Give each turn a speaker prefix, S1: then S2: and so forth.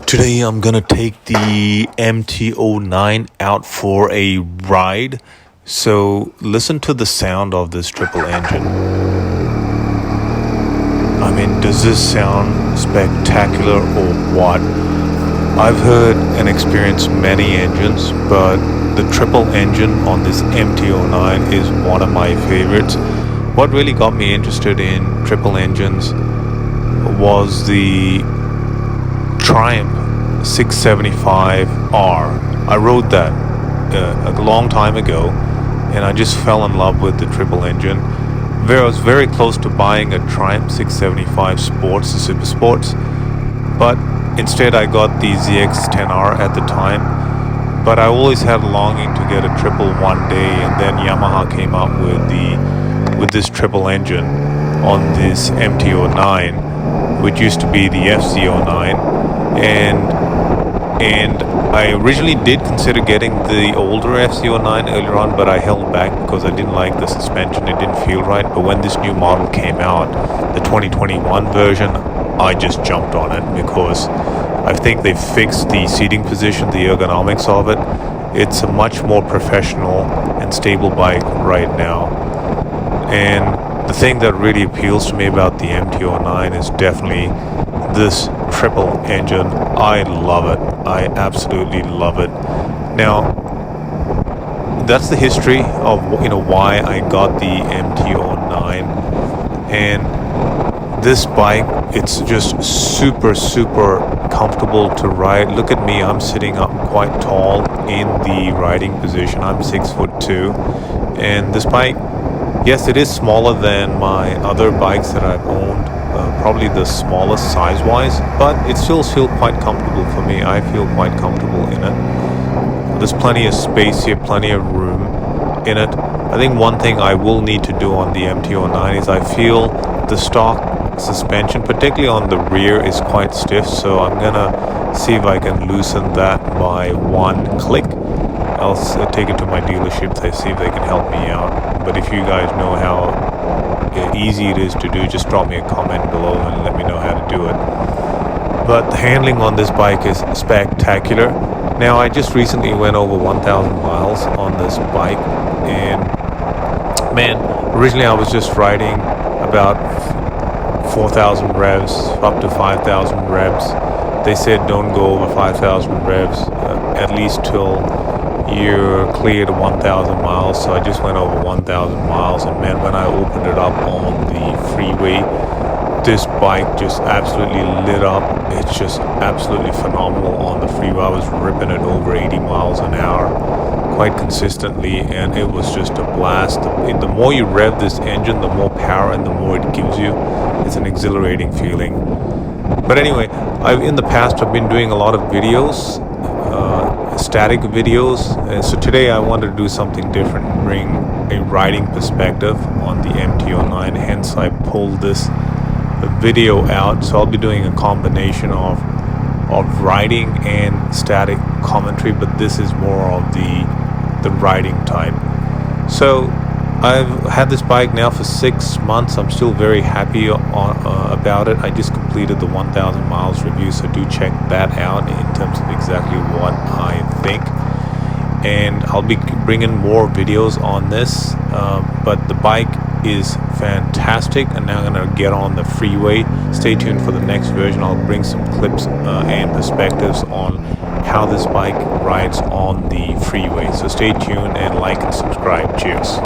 S1: Today I'm gonna take the MT09 out for a ride. So listen to the sound of this triple engine. I mean, does this sound spectacular or what? I've heard and experienced many engines, but the triple engine on this MT09 is one of my favorites. What really got me interested in triple engines was the Triumph 675R. I rode that a long time ago, and I just fell in love with the triple engine. I was very close to buying a Triumph 675 Sports, the Super Sports, but instead I got the ZX-10R at the time. But I always had a longing to get a triple one day, and then Yamaha came up with this triple engine on this MT09, which used to be the FC09. And I originally did consider getting the older FC09 earlier on, but I held back because I didn't like the suspension. It didn't feel right. But when this new model came out, the 2021 version, I just jumped on it because I think they fixed the seating position, the ergonomics of it. It's a much more professional and stable bike right now. And the thing that really appeals to me about the MT09 is definitely this triple engine. I love it. I absolutely love it. Now, that's the history of why I got the MT09. And this bike, it's just super comfortable to ride. Look at me, I'm sitting up quite tall in the riding position. I'm 6'2", and this bike, yes, it is smaller than my other bikes that I've owned, probably the smallest size-wise, but it still feels quite comfortable for me. I feel quite comfortable in it. There's plenty of space here, plenty of room in it. I think one thing I will need to do on the MT09 is I feel the stock suspension, particularly on the rear, is quite stiff, so I'm gonna see if I can loosen that by one click. I'll take it to my dealership to see if they can help me out. But if you guys know how easy it is to do, just drop me a comment below and let me know how to do it. But the handling on this bike is spectacular. Now, I just recently went over 1,000 miles on this bike, and man, originally I was just riding about 4,000 revs up to 5,000 revs. They said don't go over 5,000 revs at least till you're clear to 1,000 miles. So I just went over 1,000 miles, and man, when I opened it up on the freeway, this bike just absolutely lit up. It's just absolutely phenomenal on the freeway. I was ripping it over 80 miles an hour quite consistently, and it was just a blast. The more you rev this engine, the more power and the more it gives you. It's an exhilarating feeling. But anyway, in the past I've been doing a lot of videos, static videos, and so today I wanted to do something different, bring a riding perspective on the MT09, hence I pulled this video out. So I'll be doing a combination of riding and static commentary, but this is more of the riding type. So I've had this bike now for 6 months. I'm still very happy about it. I just completed the 1,000 miles review, so do check that out in terms of exactly what I think. And I'll be bringing more videos on this, but the bike is fantastic. And now I'm going to get on the freeway. Stay tuned for the next version. I'll bring some clips and perspectives on how this bike rides on the freeway. So stay tuned and like and subscribe. Cheers.